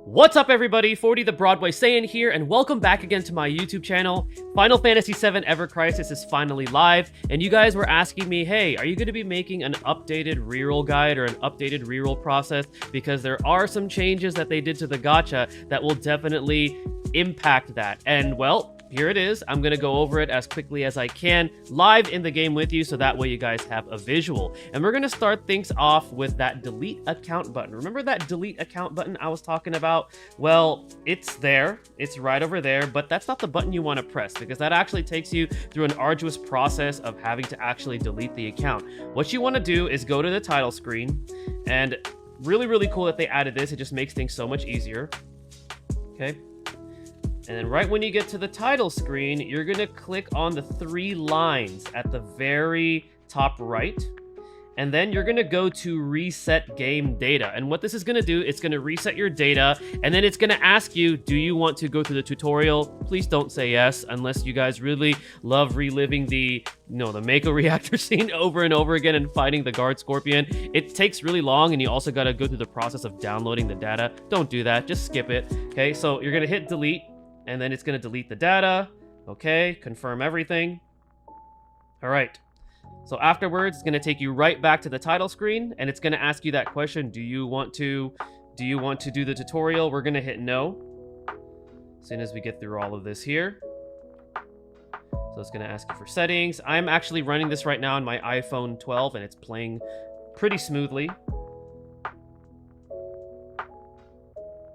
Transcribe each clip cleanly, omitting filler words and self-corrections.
What's up everybody, 40 the Broadway Saiyan here, and welcome back again to my YouTube channel. Final Fantasy VII Evercrisis is finally live, and you guys were asking me, hey, are you going to be making an updated reroll guide or an updated reroll process? Because there are some changes that they did to the gacha that will definitely impact that. And well, here it is. I'm going to go over it as quickly as I can live in the game with you, so that way you guys have a visual. And we're going to start things off with that delete account button. Remember that delete account button I was talking about? Well, it's there. It's right over there, but that's not the button you want to press, because that actually takes you through an arduous process of having to actually delete the account. What you want to do is go to the title screen, and really cool that they added this. It just makes things so much easier. Okay. And then right when you get to the title screen, you're going to click on the 3 lines at the very top right. And then you're going to go to reset game data. And what this is going to do, it's going to reset your data. And then it's going to ask you, do you want to go through the tutorial? Please don't say yes, unless you guys really love reliving the Mako reactor scene over and over again and fighting the guard scorpion. It takes really long, and you also got to go through the process of downloading the data. Don't do that. Just skip it. Okay, so you're going to hit delete. And then it's going to delete the data. Okay, confirm everything. All right. So afterwards, it's going to take you right back to the title screen, and it's going to ask you that question: do you want to do the tutorial? We're going to hit no as soon as we get through all of this here. So it's going to ask you for settings. I'm actually running this right now on my iPhone 12, and it's playing pretty smoothly.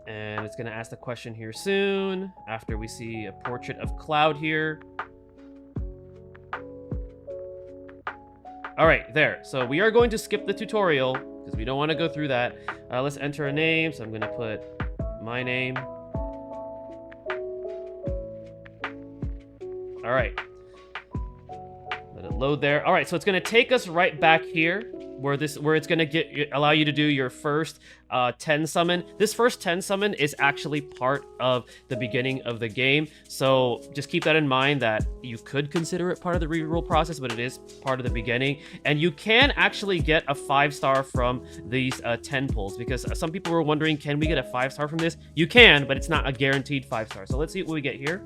And it's going to ask the question here soon, after we see a portrait of Cloud here. All right, there. So we are going to skip the tutorial, because we don't want to go through that. Let's enter a name. So I'm going to put my name. All right. Let it load there. All right, so it's going to take us right back here, where it's going to allow you to do your first 10 summon. This first 10 summon is actually part of the beginning of the game, so just keep that in mind, that you could consider it part of the reroll process, but it is part of the beginning. And you can actually get a 5-star from these 10 pulls, because some people were wondering, can we get a 5-star from this? You can, but it's not a guaranteed 5-star. So let's see what we get here,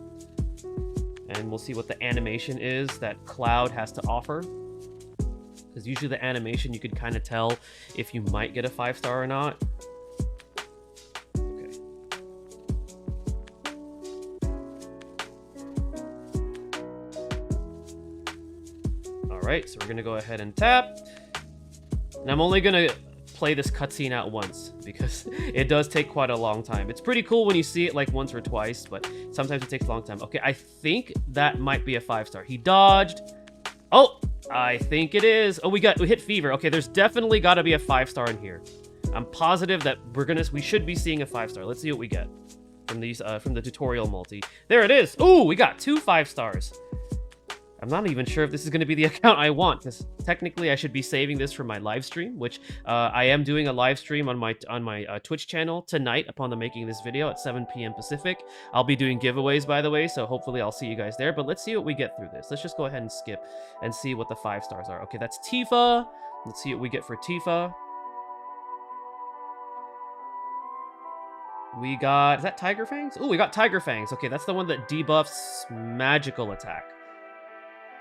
and we'll see what the animation is that Cloud has to offer. Because usually the animation, you could kind of tell if you might get a 5-star or not. Okay. All right, so we're going to go ahead and tap. And I'm only going to play this cutscene out once, because it does take quite a long time. It's pretty cool when you see it like once or twice, but sometimes it takes a long time. Okay, I think that might be a 5-star. He dodged. Oh! I think it is. Oh, we hit fever. Okay, there's definitely got to be a 5-star in here. I'm positive that we should be seeing a 5-star. Let's see what we get from these from the tutorial multi. There it is. Ooh, we got 2 5-stars. I'm not even sure if this is going to be the account I want, because technically I should be saving this for my live stream, which I am doing a live stream on my Twitch channel tonight upon the making of this video at 7 p.m. Pacific. I'll be doing giveaways, by the way, so hopefully I'll see you guys there. But let's see what we get through this. Let's just go ahead and skip and see what the 5-stars are. Okay, that's Tifa. Let's see what we get for Tifa. We got... is that Tiger Fangs? Oh, we got Tiger Fangs. Okay, that's the one that debuffs magical attack.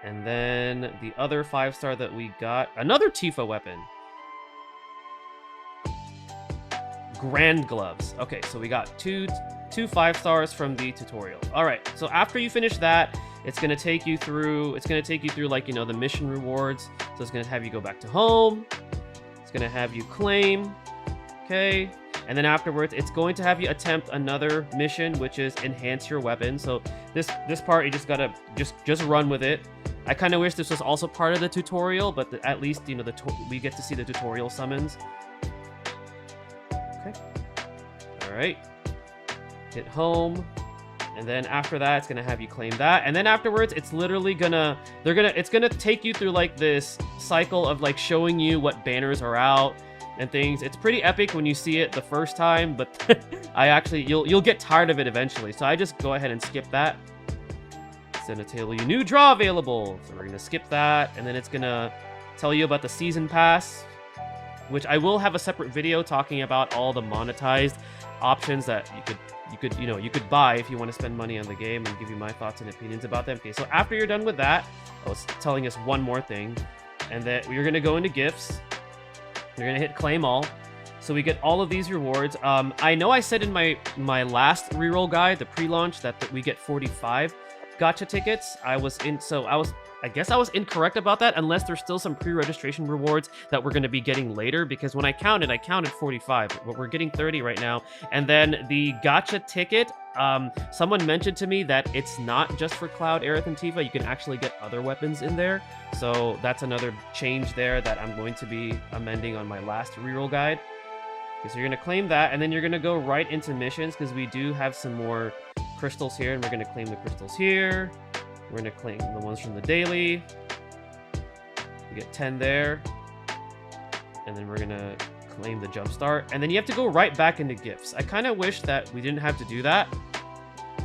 And then the other 5-star that we got, another Tifa weapon. Grand Gloves. Okay, so we got two 5-stars from the tutorial. All right, so after you finish that, it's gonna take you through. Like, the mission rewards. So it's gonna have you go back to home. It's gonna have you claim. Okay. And then afterwards, it's going to have you attempt another mission, which is enhance your weapon. So this part, you just gotta just run with it. I kind of wish this was also part of the tutorial, but at least we get to see the tutorial summons. Okay. All right. Hit home, and then after that, it's gonna have you claim that, and then afterwards, it's literally it's gonna take you through like this cycle of like showing you what banners are out and things. It's pretty epic when you see it the first time, but you'll get tired of it eventually. So I just go ahead and skip that. It's gonna tell you new draw available. So we're gonna skip that, and then it's gonna tell you about the season pass, which I will have a separate video talking about all the monetized options that you could buy if you want to spend money on the game, and give you my thoughts and opinions about them. Okay, so after you're done with that, I was telling us one more thing, and that you're gonna go into gifts. You're gonna hit claim all. So we get all of these rewards. I know I said in my last reroll guide, the pre-launch, that we get 45 gacha tickets. I guess I was incorrect about that, unless there's still some pre-registration rewards that we're going to be getting later, because when I counted 45, but we're getting 30 right now. And then the gacha ticket, someone mentioned to me that it's not just for Cloud, Aerith, and Tifa. You can actually get other weapons in there. So that's another change there that I'm going to be amending on my last reroll guide. Okay, so you're going to claim that, and then you're going to go right into missions, because we do have some more crystals here, and we're going to claim the crystals here. We're going to claim the ones from the daily. We get 10 there. And then we're going to claim the jump start. And then you have to go right back into gifts. I kind of wish that we didn't have to do that,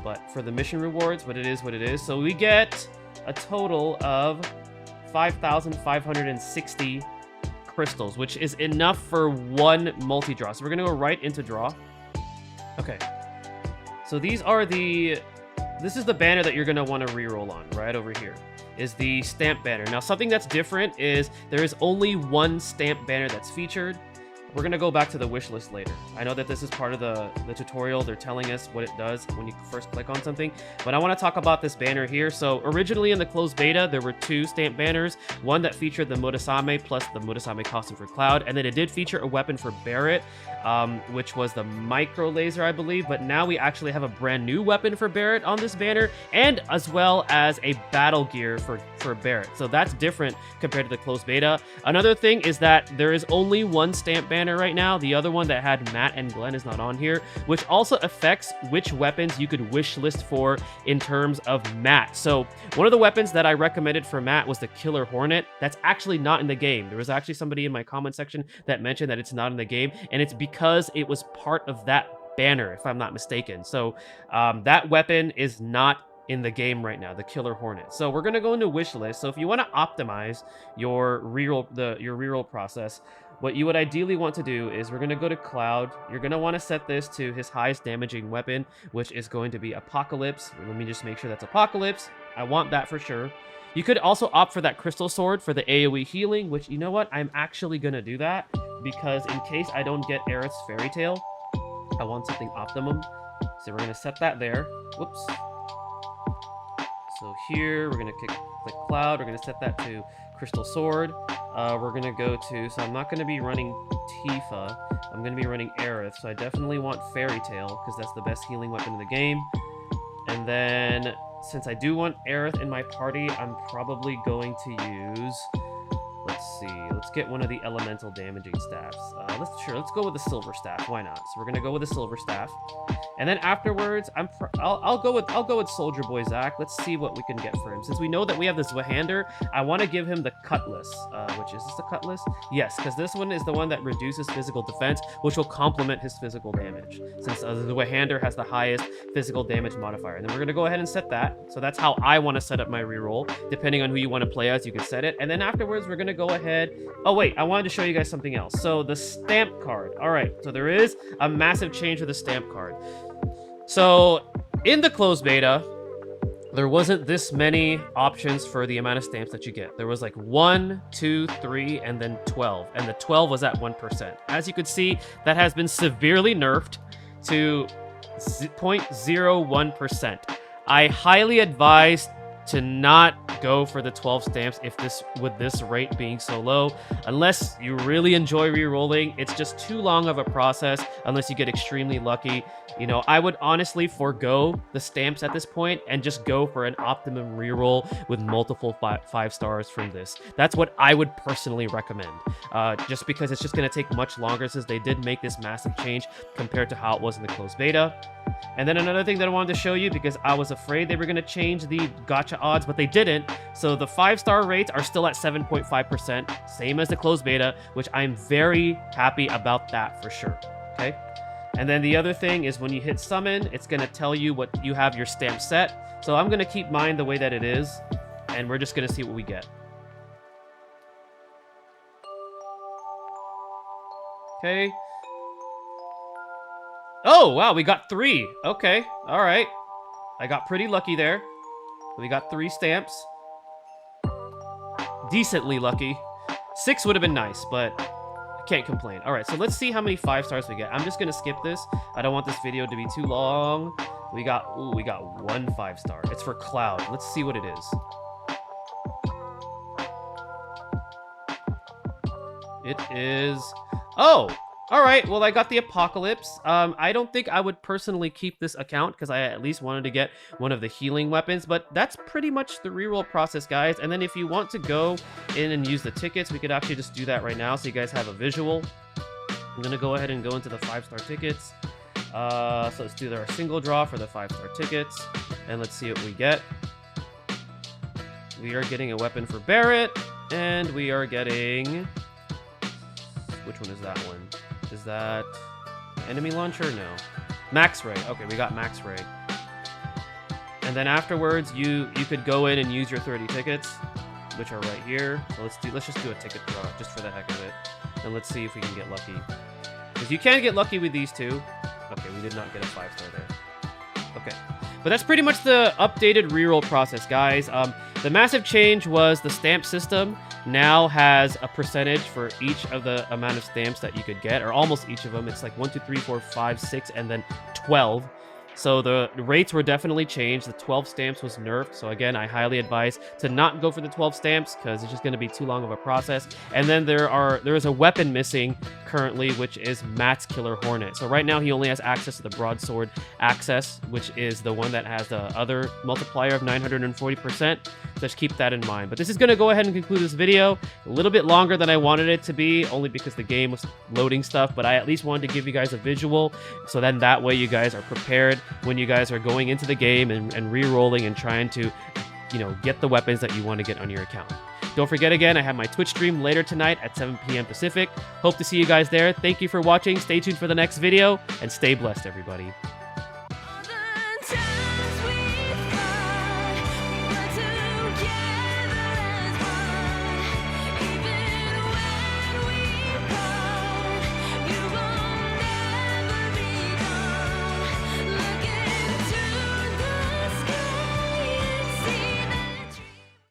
but for the mission rewards, but it is what it is. So we get a total of 5,560 crystals, which is enough for one multi-draw. So we're going to go right into draw. Okay. So these are this is the banner that you're going to want to reroll on, right over here, is the stamp banner. Now, something that's different is there is only one stamp banner that's featured. We're going to go back to the wish list later. I know that this is part of the tutorial. They're telling us what it does when you first click on something, but I want to talk about this banner here. So originally in the closed beta, there were two stamp banners, one that featured the Murasame plus the Murasame costume for Cloud, and then it did feature a weapon for Barret, which was the micro laser, I believe. But now we actually have a brand new weapon for Barret on this banner, and as well as a battle gear for Barret. So that's different compared to the closed beta. Another thing is that there is only one stamp banner right now. The other one that had Matt and Glenn is not on here, which also affects which weapons you could wish list for in terms of Matt. So one of the weapons that I recommended for Matt was the Killer Hornet. That's actually not in the game. There was actually somebody in my comment section that mentioned that it's not in the game, and it's because it was part of that banner, if I'm not mistaken. So that weapon is not in the game right now, the Killer Hornet. So we're gonna go into wish list. So if you want to optimize your reroll process, what you would ideally want to do is we're going to go to Cloud. You're going to want to set this to his highest damaging weapon, which is going to be Apocalypse. Let me just make sure that's Apocalypse. I want that for sure. You could also opt for that Crystal Sword for the AoE healing, which, you know what? I'm actually going to do that, because in case I don't get Aerith's Fairy Tail, I want something optimum. So we're going to set that there. Whoops. So here, we're going to click Cloud. We're going to set that to Crystal Sword. We're going to go to, so I'm not going to be running Tifa. I'm going to be running Aerith. So I definitely want Fairy Tail, because that's the best healing weapon in the game. And then, since I do want Aerith in my party, I'm probably going to use, let's see, let's get one of the elemental damaging staffs. Let's go with the silver staff. Why not? So we're gonna go with the silver staff, and then afterwards, I'll go with Soldier Boy Zack. Let's see what we can get for him. Since we know that we have this Wahander, I want to give him the Cutlass. Which is this the Cutlass? Yes, because this one is the one that reduces physical defense, which will complement his physical damage. Since the Wahander has the highest physical damage modifier, and then we're gonna go ahead and set that. So that's how I want to set up my reroll. Depending on who you want to play as, you can set it, and then afterwards, we're gonna go ahead. Oh wait, I wanted to show you guys something else. So the stamp card. All right, so there is a massive change with the stamp card. So in the closed beta, there wasn't this many options for the amount of stamps that you get. There was like 1, 2, 3, and then 12. And the 12 was at 1%. As you could see, that has been severely nerfed to 0.01%. I highly advise to not go for the 12 stamps with this rate being so low. Unless you really enjoy re-rolling, it's just too long of a process unless you get extremely lucky. You know, I would honestly forego the stamps at this point and just go for an optimum re-roll with multiple 5 stars from this. That's what I would personally recommend. Just because it's just going to take much longer, since they did make this massive change compared to how it was in the closed beta. And then another thing that I wanted to show you, because I was afraid they were going to change the gacha odds, but they didn't. So the 5-star rates are still at 7.5%, same as the closed beta, which I'm very happy about that for sure. Okay. And then the other thing is when you hit summon, it's going to tell you what you have your stamp set. So I'm going to keep mine the way that it is, and we're just going to see what we get. Okay. Oh, wow, we got 3. Okay, all right. I got pretty lucky there. We got 3 stamps. Decently lucky. 6 would have been nice, but I can't complain. All right, so let's see how many 5 stars we get. I'm just gonna skip this. I don't want this video to be too long. We got 1 5 star. It's for Cloud. Let's see what it is. It is... Oh! Alright, well, I got the Apocalypse. I don't think I would personally keep this account because I at least wanted to get one of the healing weapons, but that's pretty much the reroll process, guys. And then if you want to go in and use the tickets, we could actually just do that right now so you guys have a visual. I'm going to go ahead and go into the 5-star tickets. So let's do our single draw for the 5-star tickets, and let's see what we get. We are getting a weapon for Barrett, and we are getting... Which one is that one? Is that enemy launcher? No. Max Ray. Okay, we got Max Ray. And then afterwards, you could go in and use your 30 tickets, which are right here. So let's just do a ticket draw just for the heck of it, and let's see if we can get lucky. Because you can get lucky with these two. Okay, we did not get a 5-star there. Okay, but that's pretty much the updated reroll process, guys. The massive change was the stamp system now has a percentage for each of the amount of stamps that you could get, or almost each of them. It's like 1, 2, 3, 4, 5, 6, and then 12. So the rates were definitely changed. The 12 stamps was nerfed. So again, I highly advise to not go for the 12 stamps because it's just going to be too long of a process. And then there is a weapon missing currently, which is Matt's Killer Hornet. So right now he only has access to the broadsword access, which is the one that has the other multiplier of 940%. Just keep that in mind. But this is going to go ahead and conclude this video. A little bit longer than I wanted it to be, only because the game was loading stuff. But I at least wanted to give you guys a visual, so then that way you guys are prepared when you guys are going into the game and re-rolling and trying to, you know, get the weapons that you want to get on your account. Don't forget, again, I have my Twitch stream later tonight at 7 p.m. Pacific. Hope to see you guys there. Thank you for watching. Stay tuned for the next video, and stay blessed, everybody.